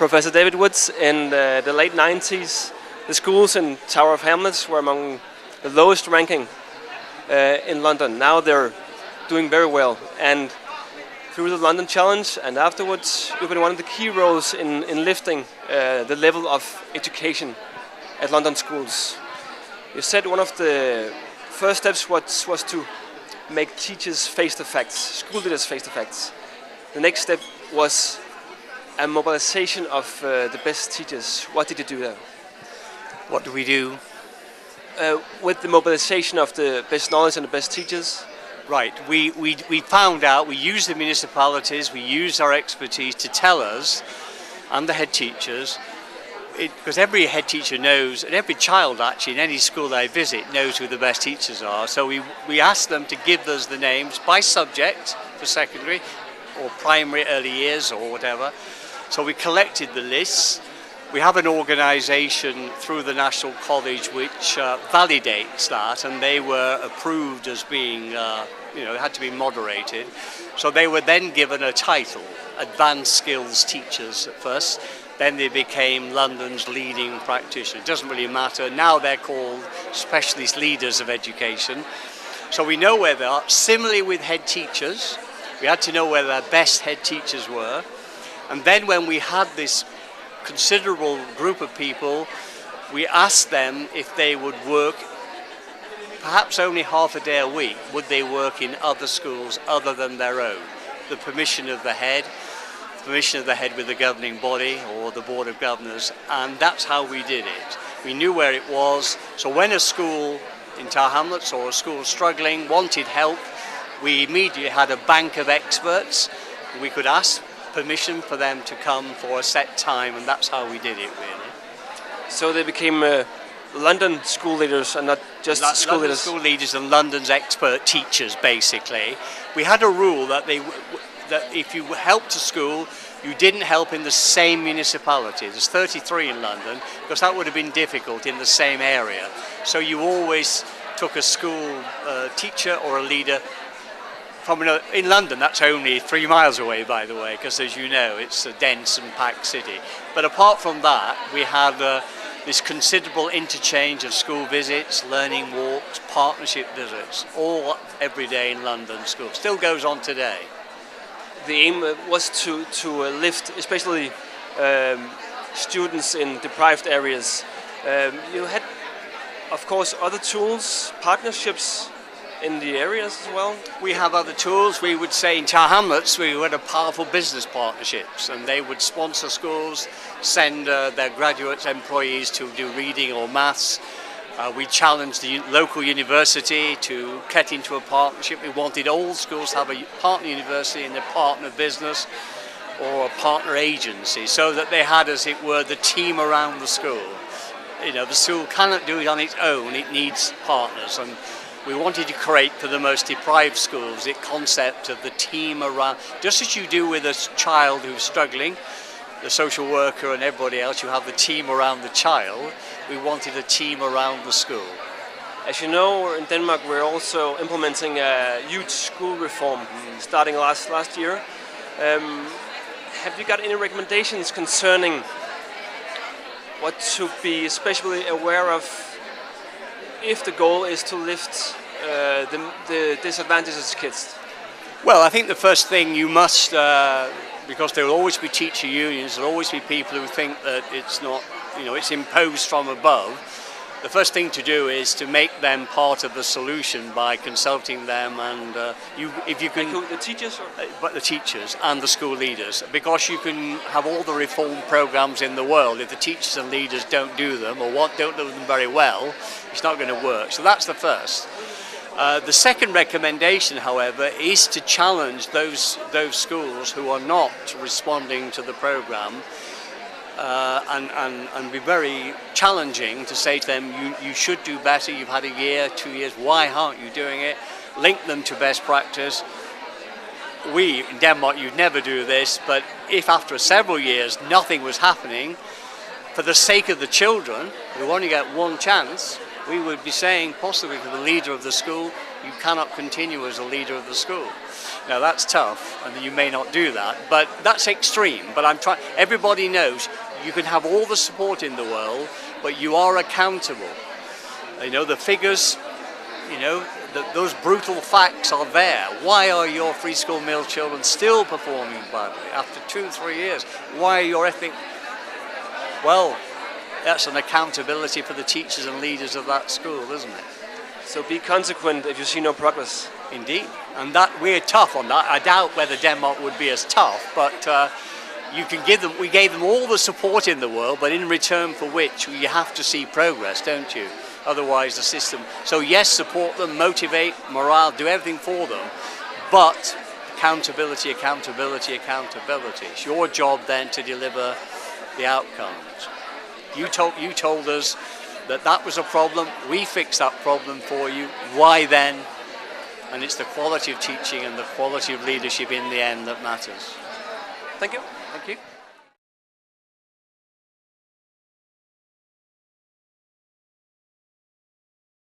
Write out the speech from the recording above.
Professor David Woods. In the late 90s, the schools in Tower of Hamlets were among the lowest ranking in London. Now they're doing very well. And through the London Challenge and afterwards, you've been one of the key roles in lifting the level of education at London schools. You said one of the first steps was to make teachers face the facts, school leaders face the facts. The next step was a mobilization of the best teachers. What did you do there? What do we do? With the mobilization of the best knowledge and the best teachers? Right, we found out, we used the municipalities, we used our expertise to tell us, and the head teachers, because every head teacher knows, and every child actually in any school they visit knows who the best teachers are. So we asked them to give us the names by subject for secondary or primary, early years or whatever. So we collected the lists. We have an organisation through the National College which validates that, and they were approved as being, had to be moderated. So they were then given a title, Advanced Skills Teachers at first. Then they became London's leading practitioners. It doesn't really matter. Now they're called Specialist Leaders of Education. So we know where they are. Similarly with head teachers, we had to know where their best head teachers were. And then when we had this considerable group of people, we asked them if they would work perhaps only half a day a week. Would they work in other schools other than their own? The permission of the head with the governing body or the Board of Governors, and that's how we did it. We knew where it was, so when a school in Tower Hamlets or a school struggling wanted help, we immediately had a bank of experts. We could ask permission for them to come for a set time, and that's how we did it, really. So they became London school leaders and not just school leaders? School leaders and London's expert teachers, basically. We had a rule that if you helped a school, you didn't help in the same municipality. There's 33 in London, because that would have been difficult in the same area. So you always took a school teacher or a leader in London. That's only 3 miles away, by the way, because as you know, it's a dense and packed city. But apart from that, we had this considerable interchange of school visits, learning walks, partnership visits, all every day in London schools. Still goes on today. The aim was to lift especially students in deprived areas. You had, of course, other tools, partnerships in the areas as well? We have other tools. We would say in Tower Hamlets we had a powerful business partnerships, and they would sponsor schools, send their graduates, employees to do reading or maths. We challenged the local university to get into a partnership. We wanted all schools to have a partner university and a partner business or a partner agency, so that they had, as it were, the team around the school. The school cannot do it on its own. It needs partners, and we wanted to create for the most deprived schools the concept of the team around, just as you do with a child who's struggling, the social worker and everybody else, you have the team around the child. We wanted a team around the school. As you know, in Denmark we're also implementing a huge school reform starting last year. Have you got any recommendations concerning what to be especially aware of if the goal is to lift the disadvantaged kids? Well, I think the first thing you must, because there will always be teacher unions, there will always be people who think that it's not, it's imposed from above. The first thing to do is to make them part of the solution by consulting them, and if you can, the teachers, but the teachers and the school leaders, because you can have all the reform programs in the world. If the teachers and leaders don't do them or don't do them very well, it's not going to work. So that's the first. The second recommendation, however, is to challenge those schools who are not responding to the program. And be very challenging to say to them, you should do better, you've had a year, 2 years, why aren't you doing it? Link them to best practice. We, in Denmark, you'd never do this, but if after several years nothing was happening, for the sake of the children, who only get one chance, we would be saying possibly to the leader of the school, you cannot continue as a leader of the school. Now that's tough, and you may not do that, but that's extreme. But I'm trying. Everybody knows you can have all the support in the world, but you are accountable. You know, the figures, you know, those brutal facts are there. Why are your free school meal children still performing badly after 2-3 years? Why are your ethnic? Well, that's an accountability for the teachers and leaders of that school, isn't it? So be consequent if you see no progress. Indeed, and that we're tough on that. I doubt whether Denmark would be as tough, but you can give them. We gave them all the support in the world, but in return for which you have to see progress, don't you? Otherwise, the system. So yes, support them, motivate, morale, do everything for them, but accountability, accountability, accountability. It's your job then to deliver the outcomes. You told us that was a problem. We fixed that problem for you. Why then? And it's the quality of teaching and the quality of leadership in the end that matters. Thank you. Thank you.